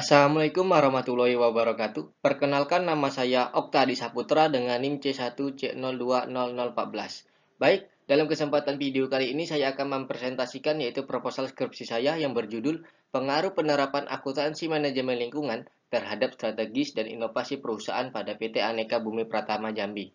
Assalamualaikum warahmatullahi wabarakatuh. Perkenalkan, nama saya Okta Adi Saputra dengan NIM C1C020014. Baik, dalam kesempatan video kali ini saya akan mempresentasikan yaitu proposal skripsi saya yang berjudul Pengaruh Penerapan Akuntansi Manajemen Lingkungan terhadap Strategis dan Inovasi Perusahaan pada PT Aneka Bumi Pratama Jambi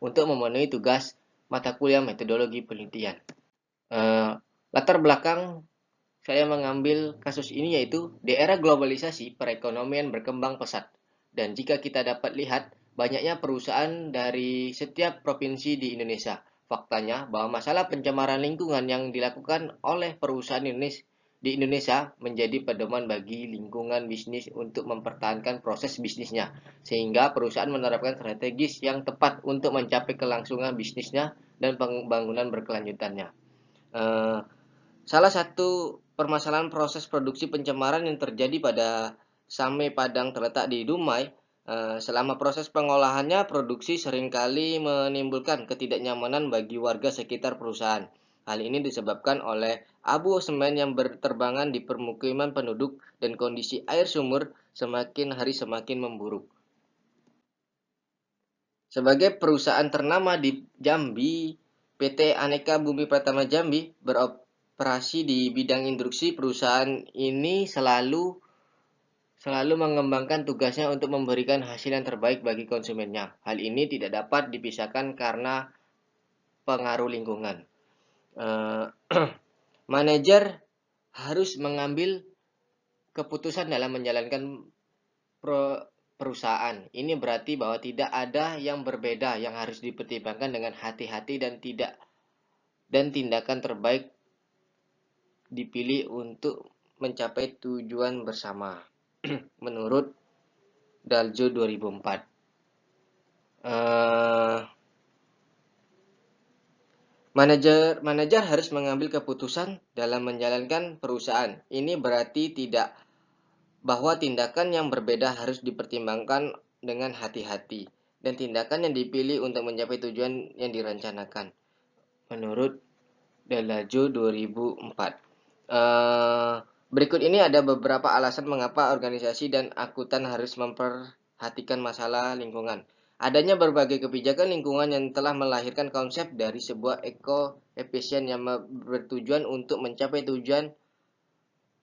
untuk memenuhi tugas mata kuliah metodologi penelitian. Latar belakang saya mengambil kasus ini yaitu di era globalisasi perekonomian berkembang pesat. Dan jika kita dapat lihat banyaknya perusahaan dari setiap provinsi di Indonesia. Faktanya bahwa masalah pencemaran lingkungan yang dilakukan oleh perusahaan di Indonesia menjadi pedoman bagi lingkungan bisnis untuk mempertahankan proses bisnisnya. Sehingga perusahaan menerapkan strategis yang tepat untuk mencapai kelangsungan bisnisnya dan pembangunan berkelanjutannya. Salah satu permasalahan proses produksi pencemaran yang terjadi pada Same Padang terletak di Dumai, selama proses pengolahannya, produksi seringkali menimbulkan ketidaknyamanan bagi warga sekitar perusahaan. Hal ini disebabkan oleh abu semen yang berterbangan di permukiman penduduk dan kondisi air sumur semakin hari semakin memburuk. Sebagai perusahaan ternama di Jambi, PT Aneka Bumi Pratama Jambi beroperasi di bidang industri. Perusahaan ini selalu mengembangkan tugasnya untuk memberikan hasil yang terbaik bagi konsumennya. Hal ini tidak dapat dipisahkan karena pengaruh lingkungan. Manajer harus mengambil keputusan dalam menjalankan perusahaan. Ini berarti bahwa tidak ada yang berbeda yang harus dipertimbangkan dengan hati-hati dan tindakan terbaik dipilih untuk mencapai tujuan bersama. Menurut Daljo 2004. Manajer harus mengambil keputusan dalam menjalankan perusahaan. Ini berarti tidak bahwa tindakan yang berbeda harus dipertimbangkan dengan hati-hati dan tindakan yang dipilih untuk mencapai tujuan yang direncanakan. Menurut Daljo 2004. Berikut ini ada beberapa alasan mengapa organisasi dan akuntan harus memperhatikan masalah lingkungan. Adanya berbagai kebijakan lingkungan yang telah melahirkan konsep dari sebuah eco-efisien yang bertujuan untuk mencapai tujuan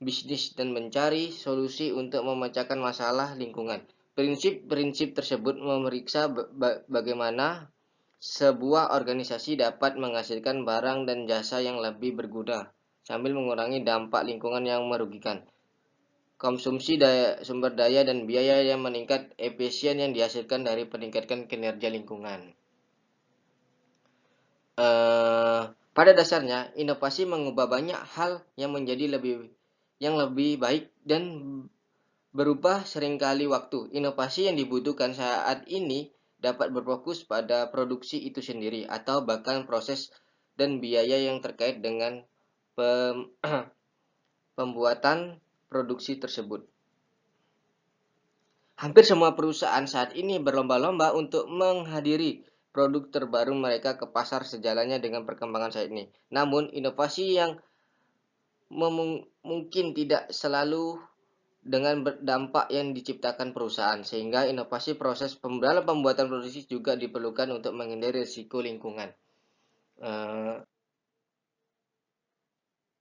bisnis dan mencari solusi untuk memecahkan masalah lingkungan. Prinsip-prinsip tersebut memeriksa bagaimana sebuah organisasi dapat menghasilkan barang dan jasa yang lebih berguna sambil mengurangi dampak lingkungan yang merugikan. Konsumsi sumber daya dan biaya yang meningkat, efisien yang dihasilkan dari peningkatan kinerja lingkungan. Pada dasarnya, inovasi mengubah banyak hal yang menjadi lebih baik dan berubah seringkali waktu. Inovasi yang dibutuhkan saat ini dapat berfokus pada produksi itu sendiri atau bahkan proses dan biaya yang terkait dengan pembuatan produksi tersebut. Hampir semua perusahaan saat ini berlomba-lomba untuk menghadiri produk terbaru mereka ke pasar sejalannya dengan perkembangan saat ini. Namun, inovasi yang mungkin tidak selalu dengan dampak yang diciptakan perusahaan, sehingga inovasi proses dalam pembuatan produksi juga diperlukan untuk menghindari risiko lingkungan.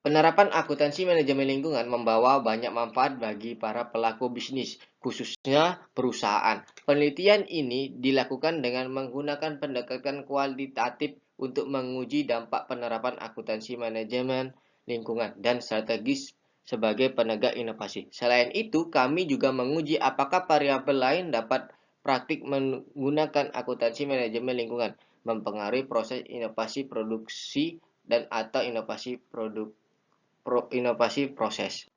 Penerapan akuntansi manajemen lingkungan membawa banyak manfaat bagi para pelaku bisnis, khususnya perusahaan. Penelitian ini dilakukan dengan menggunakan pendekatan kualitatif untuk menguji dampak penerapan akuntansi manajemen lingkungan dan strategis sebagai penegak inovasi. Selain itu, kami juga menguji apakah variabel lain dapat praktik menggunakan akuntansi manajemen lingkungan mempengaruhi proses inovasi produksi dan atau inovasi proses.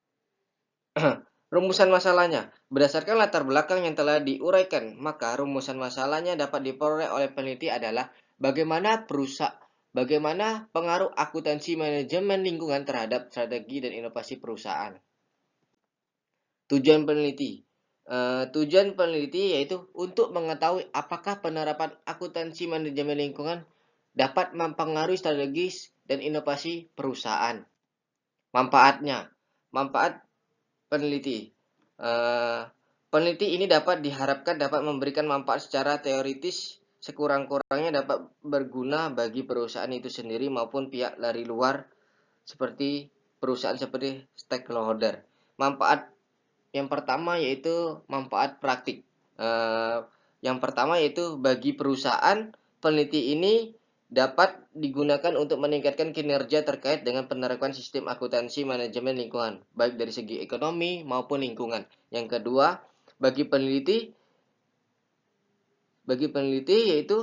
Rumusan masalahnya. Berdasarkan latar belakang yang telah diuraikan, maka rumusan masalahnya dapat diperoleh oleh peneliti adalah bagaimana pengaruh akuntansi manajemen lingkungan terhadap strategi dan inovasi perusahaan. Tujuan peneliti. Tujuan peneliti yaitu untuk mengetahui apakah penerapan akuntansi manajemen lingkungan dapat mempengaruhi strategis dan inovasi perusahaan. Manfaat peneliti. Peneliti ini diharapkan dapat memberikan manfaat secara teoritis, sekurang-kurangnya dapat berguna bagi perusahaan itu sendiri maupun pihak dari luar seperti perusahaan seperti stakeholder. Manfaat yang pertama yaitu manfaat praktik. Yang pertama yaitu bagi perusahaan, peneliti ini dapat digunakan untuk meningkatkan kinerja terkait dengan penerapan sistem akuntansi manajemen lingkungan, baik dari segi ekonomi maupun lingkungan. Yang kedua, bagi peneliti yaitu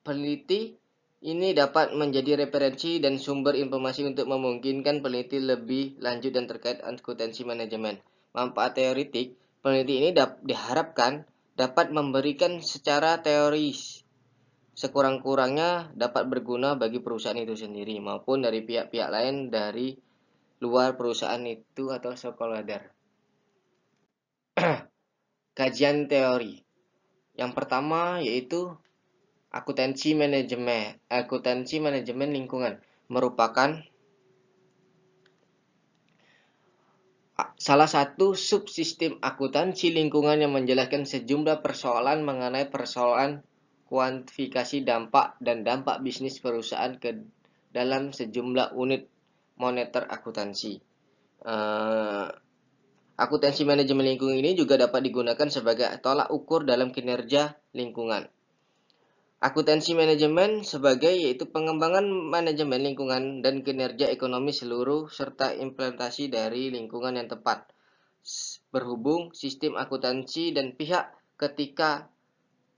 peneliti ini dapat menjadi referensi dan sumber informasi untuk memungkinkan peneliti lebih lanjut dan terkait akuntansi manajemen. Manfaat teoritik, peneliti ini diharapkan dapat memberikan secara teoris, sekurang-kurangnya dapat berguna bagi perusahaan itu sendiri maupun dari pihak-pihak lain dari luar perusahaan itu atau stakeholder. Kajian teori. Yang pertama yaitu akuntansi manajemen lingkungan merupakan salah satu subsistem akuntansi lingkungan yang menjelaskan sejumlah persoalan mengenai persoalan kuantifikasi dampak dan dampak bisnis perusahaan ke dalam sejumlah unit moneter akuntansi. Akuntansi manajemen lingkungan ini juga dapat digunakan sebagai tolak ukur dalam kinerja lingkungan. Akuntansi manajemen sebagai yaitu pengembangan manajemen lingkungan dan kinerja ekonomi seluruh serta implementasi dari lingkungan yang tepat. Berhubung sistem akuntansi dan pihak ketika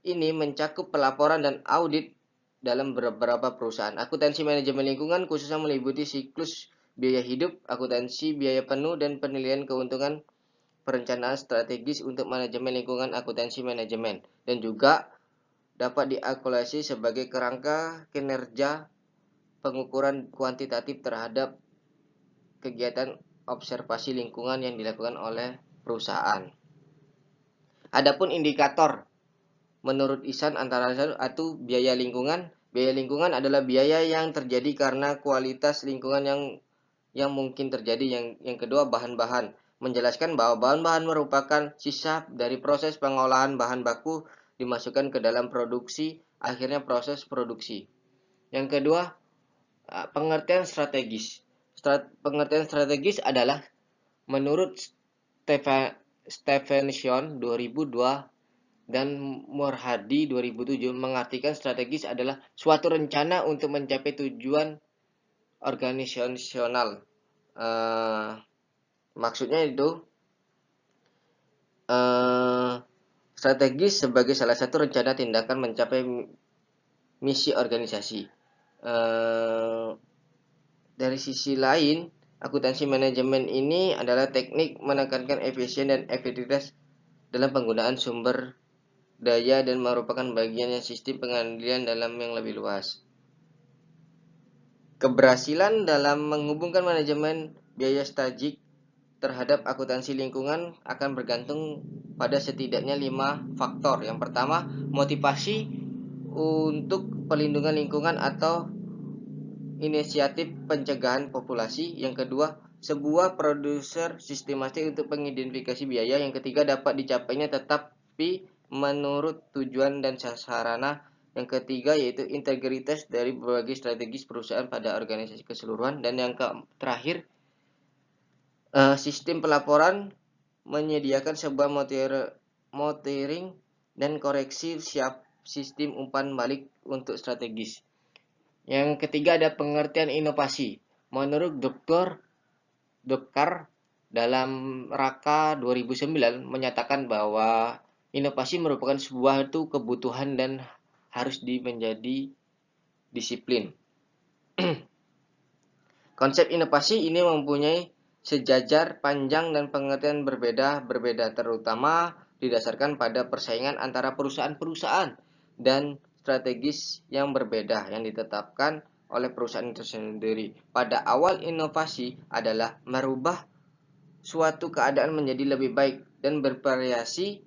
ini mencakup pelaporan dan audit dalam beberapa perusahaan. Akuntansi manajemen lingkungan khususnya meliputi siklus biaya hidup, akuntansi biaya penuh, dan penilaian keuntungan perencanaan strategis untuk manajemen lingkungan akuntansi manajemen, dan juga dapat diakumulasi sebagai kerangka kinerja pengukuran kuantitatif terhadap kegiatan observasi lingkungan yang dilakukan oleh perusahaan. Adapun indikator menurut Ihsan antara satu biaya lingkungan. Biaya lingkungan adalah biaya yang terjadi karena kualitas lingkungan yang mungkin terjadi. Yang kedua, bahan-bahan. Menjelaskan bahwa bahan-bahan merupakan sisa dari proses pengolahan bahan baku dimasukkan ke dalam produksi, akhirnya proses produksi. Yang kedua, pengertian strategis. Pengertian strategis adalah menurut Stevenson 2002 dan Murhadi 2007 mengartikan strategis adalah suatu rencana untuk mencapai tujuan organisasional. Maksudnya itu strategis sebagai salah satu rencana tindakan mencapai misi organisasi. Dari sisi lain, akuntansi manajemen ini adalah teknik menekankan efisien dan efektivitas dalam penggunaan sumber daya dan merupakan bagian yang sistem pengadilan dalam yang lebih luas. Keberhasilan dalam menghubungkan manajemen biaya strategik terhadap akuntansi lingkungan akan bergantung pada setidaknya 5 faktor. Yang pertama, motivasi untuk pelindungan lingkungan atau inisiatif pencegahan populasi. Yang kedua, sebuah produser sistematik untuk mengidentifikasi biaya. Yang ketiga, dapat dicapainya tetapi menurut tujuan dan sarana. Yang ketiga yaitu integritas dari berbagai strategis perusahaan pada organisasi keseluruhan. Dan yang terakhir, sistem pelaporan menyediakan sebuah monitoring dan koreksi sistem umpan balik untuk strategis. Yang ketiga ada pengertian inovasi. Menurut Dr. dalam Raka 2009 menyatakan bahwa inovasi merupakan sebuah kebutuhan dan harus menjadi disiplin. Konsep inovasi ini mempunyai sejajar panjang dan pengertian berbeda terutama didasarkan pada persaingan antara perusahaan-perusahaan dan strategis yang berbeda yang ditetapkan oleh perusahaan itu sendiri. Pada awal inovasi adalah merubah suatu keadaan menjadi lebih baik dan bervariasi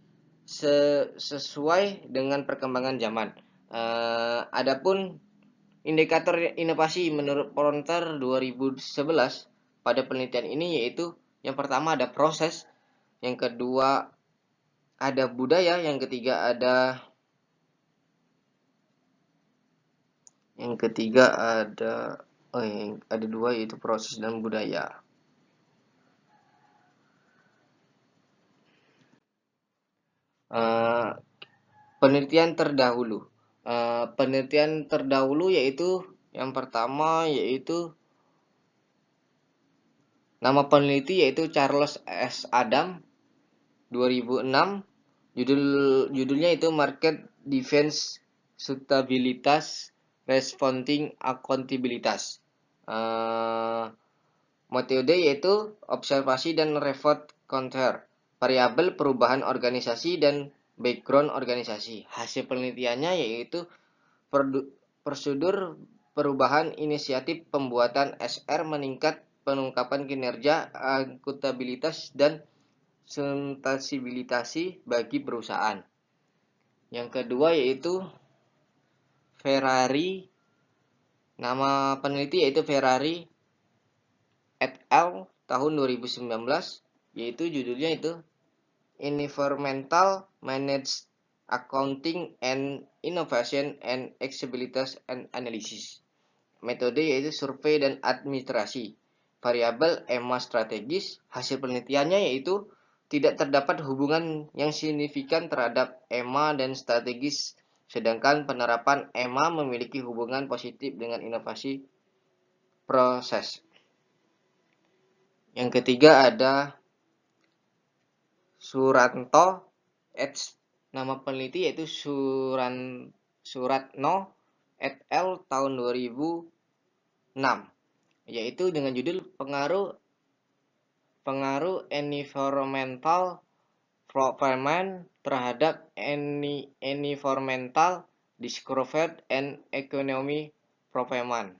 sesuai dengan perkembangan zaman. Adapun indikator inovasi menurut Frontier 2011 pada penelitian ini yaitu yang pertama ada proses, yang kedua ada budaya, yang ketiga ada ada dua yaitu proses dan budaya. Penelitian terdahulu. Penelitian terdahulu yaitu yang pertama yaitu nama peneliti yaitu Charles S. Adam 2006. Judulnya itu Market Defense Suitabilitas Responding Accountabilitas. Metode yaitu observasi dan reward counter, variabel perubahan organisasi dan background organisasi. Hasil penelitiannya yaitu prosedur perubahan inisiatif pembuatan SR meningkat pengungkapan kinerja, akuntabilitas, dan sustainabilitas bagi perusahaan. Yang kedua yaitu Ferrari. Nama peneliti yaitu Ferrari et al. Tahun 2019, yaitu judulnya itu Environmental Managed Accounting and Innovation and Accessibility and Analysis. Metode yaitu survei dan administrasi. Variabel EMA strategis. Hasil penelitiannya yaitu tidak terdapat hubungan yang signifikan terhadap EMA dan strategis, sedangkan penerapan EMA memiliki hubungan positif dengan inovasi proses. Yang ketiga ada Suranto, nama peneliti yaitu Suratno et al. Tahun 2006, yaitu dengan judul pengaruh environmental performance terhadap environmental discovered and economy performance,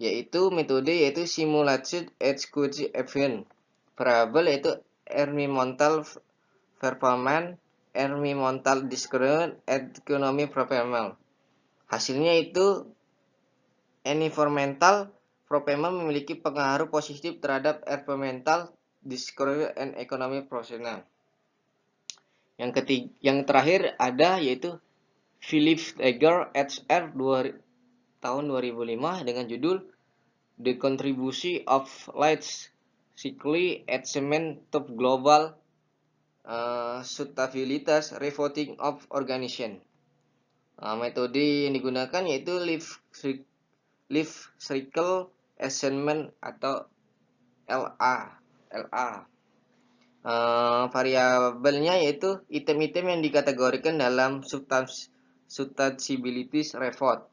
yaitu metode yaitu simulation executive event, variabel yaitu environmental performance, environmental discovered and economy performance. Hasilnya itu environmental performance memiliki pengaruh positif terhadap environmental discovered and economy performance. Yang terakhir ada yaitu Philip Egger et al. Tahun 2005 dengan judul The Contribution of Light Cycle Achievement to Global Sustainability Reporting of Organization. Metode yang digunakan yaitu Life Cycle Assessment atau LA. Variabelnya yaitu item-item yang dikategorikan dalam sustainability report.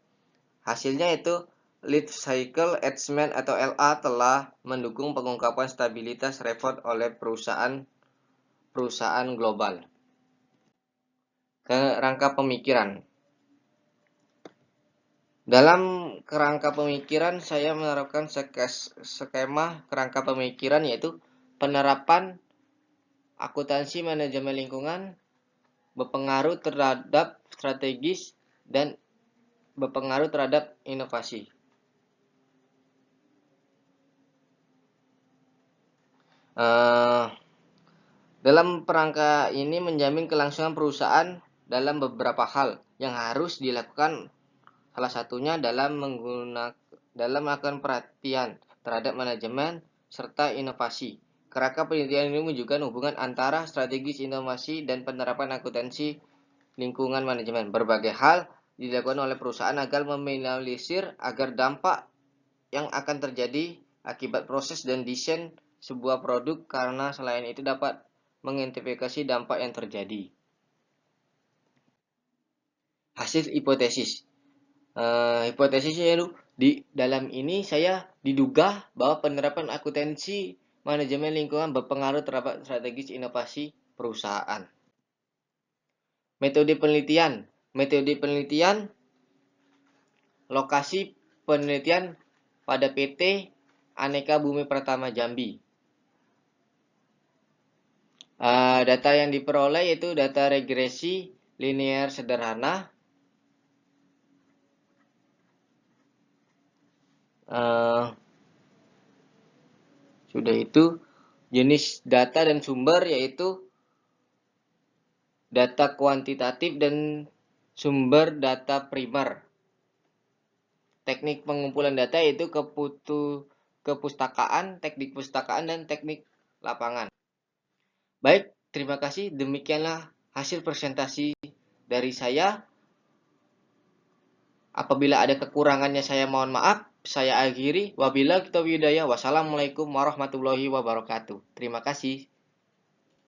Hasilnya itu Life Cycle Assessment atau LA telah mendukung pengungkapan stabilitas report oleh perusahaan global. Kerangka pemikiran. Dalam kerangka pemikiran saya menerapkan skema kerangka pemikiran yaitu penerapan akuntansi manajemen lingkungan berpengaruh terhadap strategis dan berpengaruh terhadap inovasi. Dalam kerangka ini menjamin kelangsungan perusahaan dalam beberapa hal yang harus dilakukan. Salah satunya dalam melakukan perhatian terhadap manajemen serta inovasi. Kerangka penelitian ini menunjukkan hubungan antara strategis inovasi dan penerapan akuntansi lingkungan manajemen. Berbagai hal dilakukan oleh perusahaan agar meminimalisir dampak yang akan terjadi akibat proses dan desain sebuah produk, karena selain itu dapat mengidentifikasi dampak yang terjadi. Hasil hipotesis. Hipotesisnya itu di dalam ini saya diduga bahwa penerapan akuntansi manajemen lingkungan berpengaruh terhadap strategis inovasi perusahaan. Metode penelitian. Lokasi penelitian pada PT Aneka Bumi Pertama Jambi. Data yang diperoleh yaitu data regresi linear sederhana Sudah itu, jenis data dan sumber yaitu data kuantitatif dan sumber data primer. Teknik pengumpulan data yaitu kepustakaan, teknik pustakaan, dan teknik lapangan. Baik, terima kasih. Demikianlah hasil presentasi dari saya. Apabila ada kekurangannya saya mohon maaf. Saya akhiri. Wabillahi taufiq hidayah. Wassalamualaikum warahmatullahi wabarakatuh. Terima kasih.